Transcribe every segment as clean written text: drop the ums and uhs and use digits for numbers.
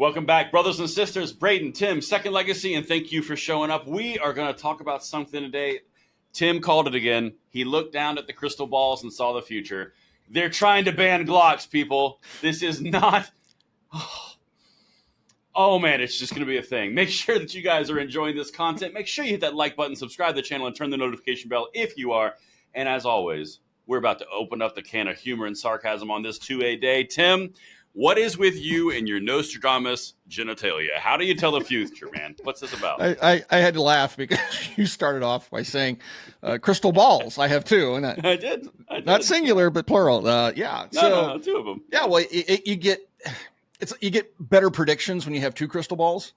Welcome back, brothers and sisters. Braden, Tim, Second Legacy, and thank you for showing up. We are going to talk about something today. Tim called it again. He looked down at the crystal balls and saw the future. They're trying to ban Glocks, people. This is not... Oh, man, it's just going to be a thing. Make sure that you guys are enjoying this content. Make sure you hit that like button, subscribe to the channel, and turn the notification bell if you are. And as always, we're about to open up the can of humor and sarcasm on this 2A day. Tim, what is with you and your Nostradamus genitalia? How do you tell the future, man? What's this about? I had to laugh because you started off by saying crystal balls. I have two. And I did. Not singular, but plural. Yeah. No, two of them. Yeah, well, you get better predictions when you have two crystal balls.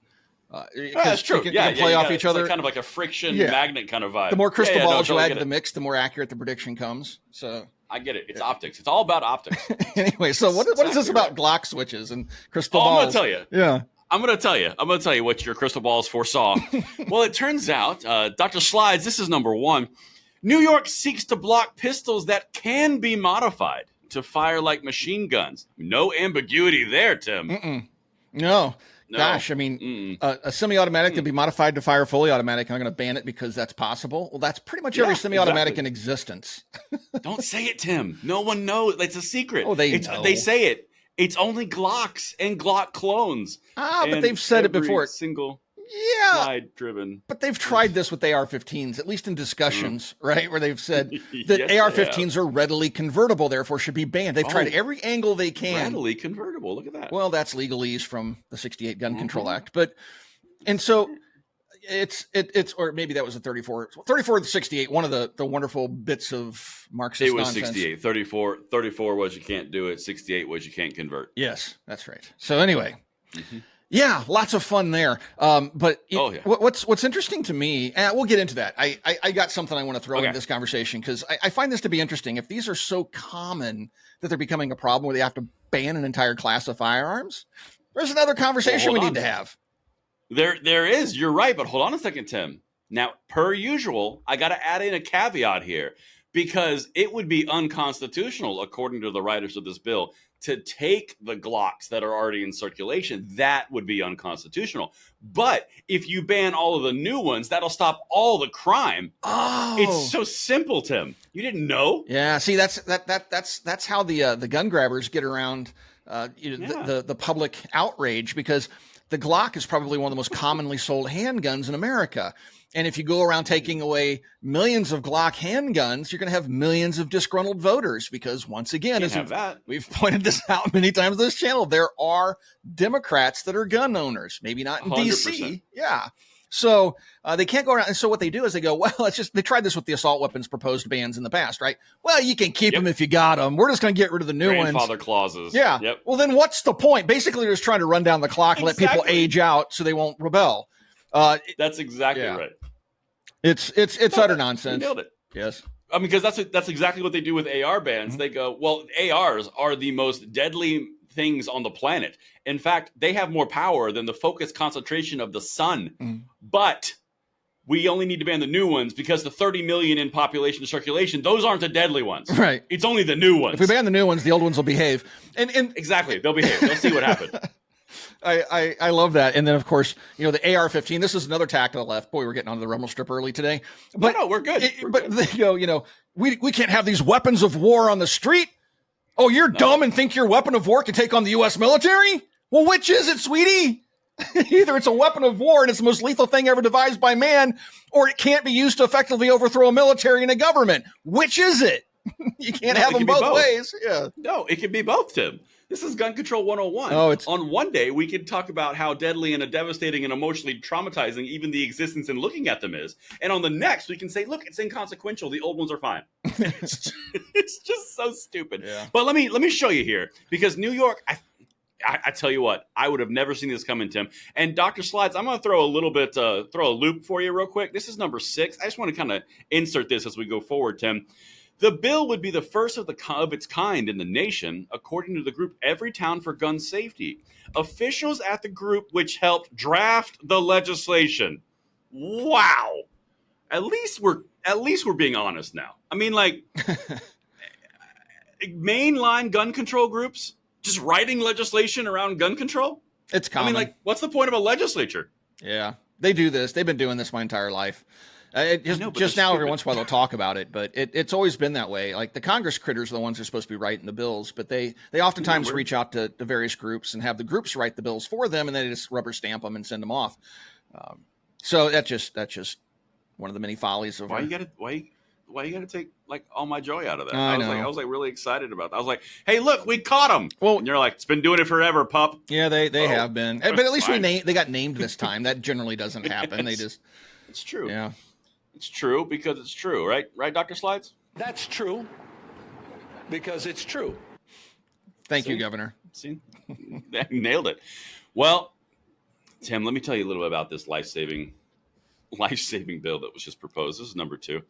That's true. You can play off each other. Like kind of like a friction magnet kind of vibe. The more crystal balls you add to the mix, the more accurate the prediction comes. So I get it. It's optics. It's all about optics. Anyway, so what is this about Glock switches and crystal balls? I'm going to tell you. Yeah. I'm going to tell you what your crystal balls foresaw. Well, it turns out, Dr. Slides, this is number one. New York seeks to block pistols that can be modified to fire like machine guns. No ambiguity there, Tim. No. Gosh, I mean, a semi-automatic can be modified to fire fully automatic. I'm going to ban it because that's possible. Well, that's pretty much every semi-automatic in existence. Don't say it, Tim. No one knows. It's a secret. Oh, They say it. It's only Glocks and Glock clones. But they've said it before. Single. Slide driven. But they've tried this with AR-15s, at least in discussions, right? Where they've said that AR-15s are readily convertible, therefore should be banned. They've tried every angle they can. Readily convertible. Look at that. Well, that's legalese from the 68 Gun Control Act. And so it's, or maybe that was a 34 to 68, one of the wonderful bits of Marxist nonsense. It was 68. 34 was you can't do it. 68 was you can't convert. Yes, that's right. So anyway. Yeah, lots of fun there. But what's interesting to me, and we'll get into that. I got something I want to throw into this conversation because I find this to be interesting. If these are so common that they're becoming a problem where they have to ban an entire class of firearms, there's another conversation we need to have. There is. You're right. But hold on a second, Tim. Now, per usual, I got to add in a caveat here because it would be unconstitutional, according to the writers of this bill, to take the Glocks that are already in circulation. That would be unconstitutional. But if you ban all of the new ones, that'll stop all the crime. Oh, it's so simple, Tim. You didn't know? Yeah. See, that's how the gun grabbers get around the public outrage, because the Glock is probably one of the most commonly sold handguns in America. And if you go around taking away millions of Glock handguns, you're going to have millions of disgruntled voters because, once again, we've pointed this out many times on this channel, there are Democrats that are gun owners, maybe not in 100%. DC. Yeah. So they can't go around. And so what they do is they go, well, they tried this with the assault weapons proposed bans in the past, right? Well, you can keep them if you got them. We're just going to get rid of the new ones. Grandfather clauses. Yeah. Yep. Well, then what's the point? Basically, they're just trying to run down the clock and let people age out so they won't rebel. That's exactly right. It's utter nonsense. You nailed it. Yes. I mean, because that's exactly what they do with AR bans. They go, well, ARs are the most deadly things on the planet. In fact, they have more power than the focused concentration of the sun. But we only need to ban the new ones because the 30 million in population circulation, those aren't the deadly ones. Right. It's only the new ones. If we ban the new ones, the old ones will behave. And exactly, they'll behave. They'll see what happens. I love that. And then, of course, the AR-15, this is another tack to the left. Boy, we're getting onto the rumble strip early today. But no, we're good. They go, we can't have these weapons of war on the street. Oh, you're dumb and think your weapon of war can take on the U.S. military? Well, which is it, sweetie? Either it's a weapon of war and it's the most lethal thing ever devised by man, or it can't be used to effectively overthrow a military and a government. Which is it? You can't have them both ways. Yeah. No, it can be both, Tim. This is Gun Control 101. On one day, we can talk about how deadly and emotionally traumatizing even the existence and looking at them is. And on the next, we can say, look, it's inconsequential. The old ones are fine. It's just so stupid. Yeah. But let me show you here. Because New York, I tell you what, I would have never seen this coming, Tim. And Dr. Slides, I'm going to throw a loop for you real quick. This is number 6. I just want to kind of insert this as we go forward, Tim. The bill would be the first of its kind in the nation, according to the group Everytown for Gun Safety. Officials at the group which helped draft the legislation. Wow. At least we're being honest now. I mean, like, mainline gun control groups just writing legislation around gun control? It's common. I mean, like, what's the point of a legislature? Yeah, they do this. They've been doing this my entire life. Just now, every once in a while, they'll talk about it, but it's always been that way. Like the Congress critters are the ones who are supposed to be writing the bills, but they oftentimes reach out to various groups and have the groups write the bills for them, and then they just rubber stamp them and send them off. So that's just one of the many follies of why you gotta take like all my joy out of that. I was like really excited about that. I was like, hey, look, we caught him. Well, and you're like, it's been doing it forever, pup. Yeah, they have been, but at least they got named this time. That generally doesn't happen. It's true. Yeah, it's true because it's true, right, Dr. Slides? That's true because it's true. Thank you, Governor. See, nailed it. Well, Tim, let me tell you a little bit about this life-saving bill that was just proposed. This is number 2.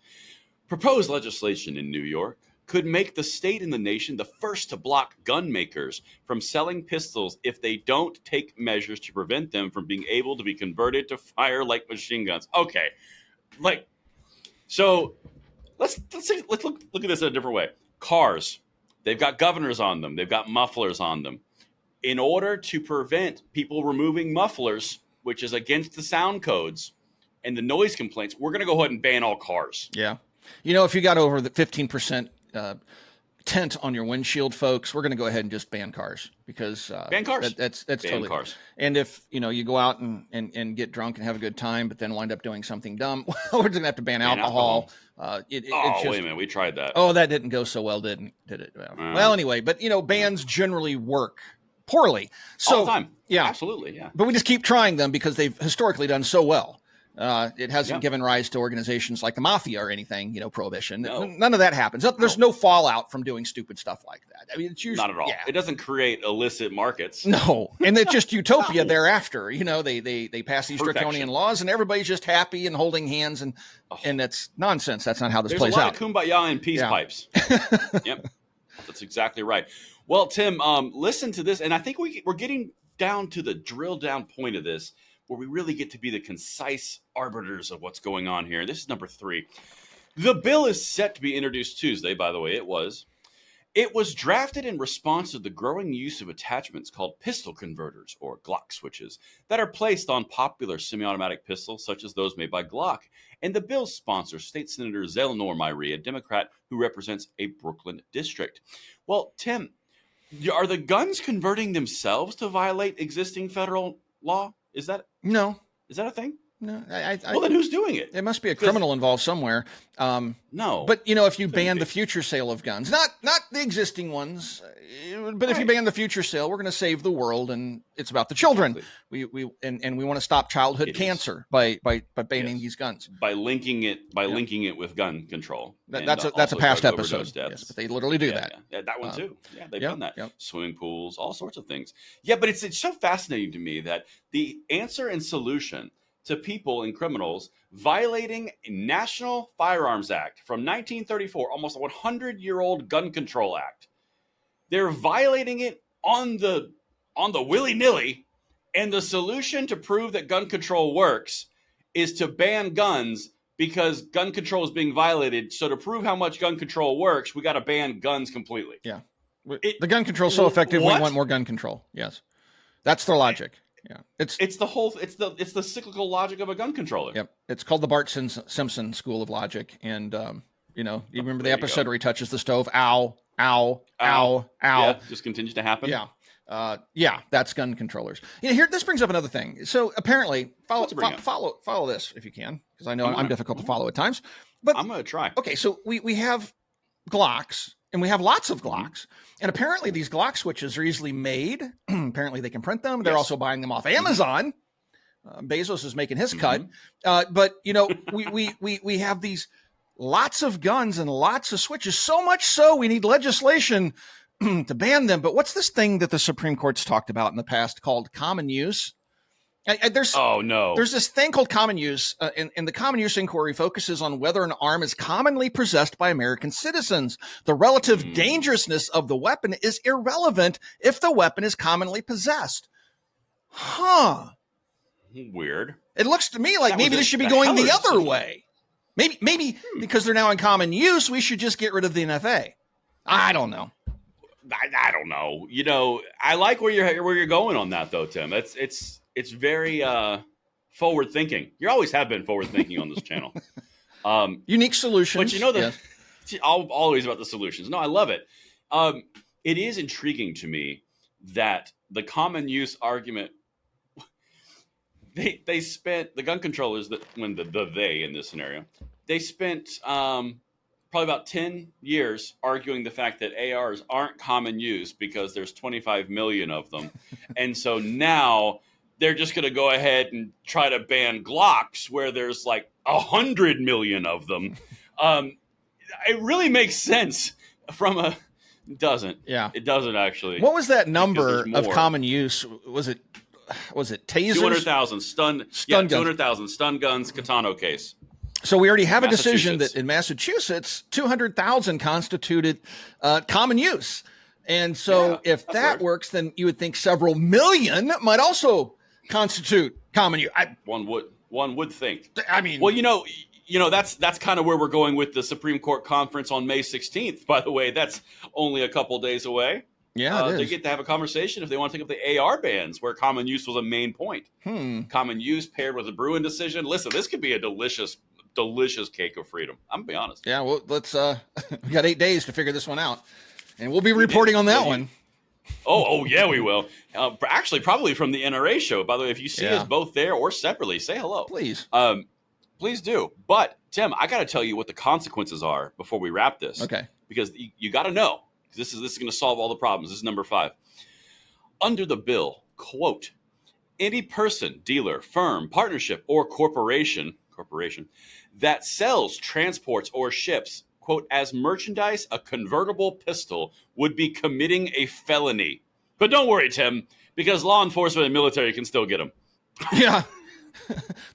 Proposed legislation in New York could make the state and the nation the first to block gun makers from selling pistols if they don't take measures to prevent them from being able to be converted to fire like machine guns. Okay, so let's look at this in a different way. Cars, they've got governors on them, they've got mufflers on them. In order to prevent people removing mufflers, which is against the sound codes and the noise complaints, we're going to go ahead and ban all cars. Yeah. If you got over the 15% tint on your windshield, folks, we're going to go ahead and just ban cars because ban cars. That's ban totally cars. And if you go out and get drunk and have a good time, but then wind up doing something dumb, we're just going to have to ban alcohol. Wait a minute, we tried that. Oh, that didn't go so well, did it? Well, anyway, but bans generally work poorly. So, all the time. Yeah, absolutely. Yeah. But we just keep trying them because they've historically done so well. It hasn't given rise to organizations like the mafia or anything, prohibition. No. None of that happens. There's no fallout from doing stupid stuff like that. I mean, it's usually not at all. Yeah. It doesn't create illicit markets. No, and it's just utopia thereafter. They pass these draconian laws, and everybody's just happy and holding hands, and that's nonsense. That's not how this plays out. There's a lot of kumbaya and peace pipes. Yep, that's exactly right. Well, Tim, listen to this, and I think we're getting down to the drill down point of this, where we really get to be the concise arbiters of what's going on here. This is number 3. The bill is set to be introduced Tuesday. By the way, it was drafted in response to the growing use of attachments called pistol converters, or Glock switches, that are placed on popular semi-automatic pistols, such as those made by Glock. And the bill's sponsor, State Senator Zelnor Myrie, a Democrat who represents a Brooklyn district. Well, Tim, are the guns converting themselves to violate existing federal law? Is that a thing? No. Well, then who's doing it? There must be a criminal involved somewhere. No. But, if you ban the future sale of guns, not the existing ones, but if you ban the future sale, we're going to save the world, and it's about the children. Exactly. We want to stop childhood cancer by banning these guns. By linking it with gun control. That's a past episode. Yes, but they literally do that. Yeah, that one too. Yeah, they've done that. Yep. Swimming pools, all sorts of things. Yeah, but it's so fascinating to me that the answer and solution to people and criminals violating a National Firearms Act from 1934, almost a 100-year-old gun control act. They're violating it on the willy-nilly, and the solution to prove that gun control works is to ban guns because gun control is being violated. So to prove how much gun control works, we got to ban guns completely. Yeah. The gun control is so effective, we want more gun control. Yes. That's their logic. Yeah, it's the cyclical logic of a gun controller. Yep, it's called the Bart Simpson School of Logic, and you remember the episode where he touches the stove. Ow, ow, ow, ow. Yeah, just continues to happen. Yeah, that's gun controllers. Here, this brings up another thing. So apparently, follow this if you can, because I know I'm difficult to follow at times. But I'm going to try. Okay, so we have Glocks. And we have lots of Glocks. And apparently these Glock switches are easily made. Apparently they can print them. They're also buying them off Amazon. Bezos is making his cut. But, we have these lots of guns and lots of switches. So much so we need legislation to ban them. But what's this thing that the Supreme Court's talked about in the past called common use? There's this thing called common use, and the common use inquiry focuses on whether an arm is commonly possessed by American citizens. The relative dangerousness of the weapon is irrelevant if the weapon is commonly possessed. Huh. Weird. It looks to me like maybe this should be going the other way. Maybe because they're now in common use, we should just get rid of the NFA. I don't know. I don't know. I like where you're going on that though, Tim. It's very forward thinking. You always have been forward thinking on this channel. Unique solutions. But yes. Always about the solutions. No, I love it. It is intriguing to me that the common use argument. They spent the gun controllers they in this scenario. They spent probably about 10 years arguing the fact that ARs aren't common use because there's 25 million of them, and so now they're just going to go ahead and try to ban Glocks where there's like 100 million of them. It really makes sense it doesn't. Yeah. It doesn't actually. What was that number of common use? Was it tasers? 200,000 stun guns. 200,000 stun guns, katana case. So we already have a decision that in Massachusetts, 200,000 constituted common use. And so if that works, then you would think several million might also constitute common use. One would think. I mean, well, that's kind of where we're going with the Supreme Court conference on May 16th. By the way, that's only a couple days away. Yeah, they get to have a conversation if they want to take up the AR bans, where common use was a main point. Common use paired with a Bruin decision. Listen, this could be a delicious cake of freedom. I'm gonna be honest. Yeah, well, let's. We got 8 days to figure this one out, and we'll be reporting on that one. Oh yeah, we will. Actually, probably from the NRA show. By the way, if you see us both there or separately, say hello, please. Please do. But Tim, I got to tell you what the consequences are before we wrap this. Okay. Because you got to know. This is going to solve all the problems. This is number 5. Under the bill, quote, any person, dealer, firm, partnership, or corporation that sells, transports, or ships, quote, as merchandise, a convertible pistol would be committing a felony. But don't worry, Tim, because law enforcement and military can still get them. Yeah.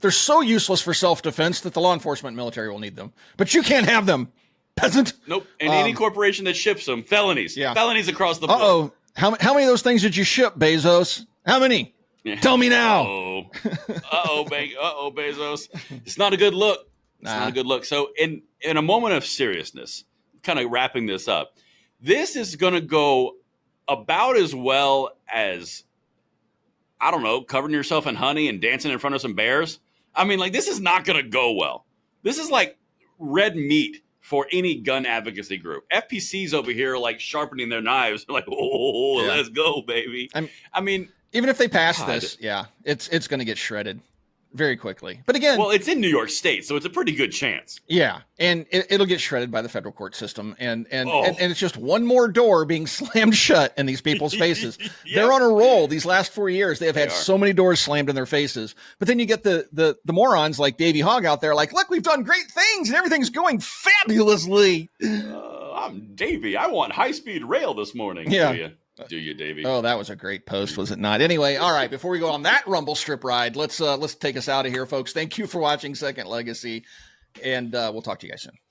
They're so useless for self-defense that the law enforcement and military will need them. But you can't have them. Peasant. Nope. And any corporation that ships them, felonies. Yeah. Felonies across the board. Uh-oh. How many of those things did you ship, Bezos? How many? Yeah. Tell me now. Uh-oh, Bezos. It's not a good look. It's not a good look. So in a moment of seriousness, kind of wrapping this up, this is going to go about as well as, I don't know, covering yourself in honey and dancing in front of some bears. I mean, like, this is not going to go well. This is like red meat for any gun advocacy group. FPC's over here, like, sharpening their knives. They're like, let's go, baby. I mean, even if they pass this, it's going to get shredded very quickly. But again, well, it's in New York State, so it's a pretty good chance. Yeah, and it'll get shredded by the federal court system, and it's just one more door being slammed shut in these people's faces. They're on a roll. These last 4 years, they have had so many doors slammed in their faces. But then you get the morons like Davey Hogg out there, like, look, we've done great things, and everything's going fabulously. I'm Davey. I want high-speed rail this morning. Yeah. Do you, Davey? Oh, that was a great post, was it not? Anyway, all right, before we go on that rumble strip ride, let's take us out of here, folks. Thank you for watching Second Legacy, and we'll talk to you guys soon.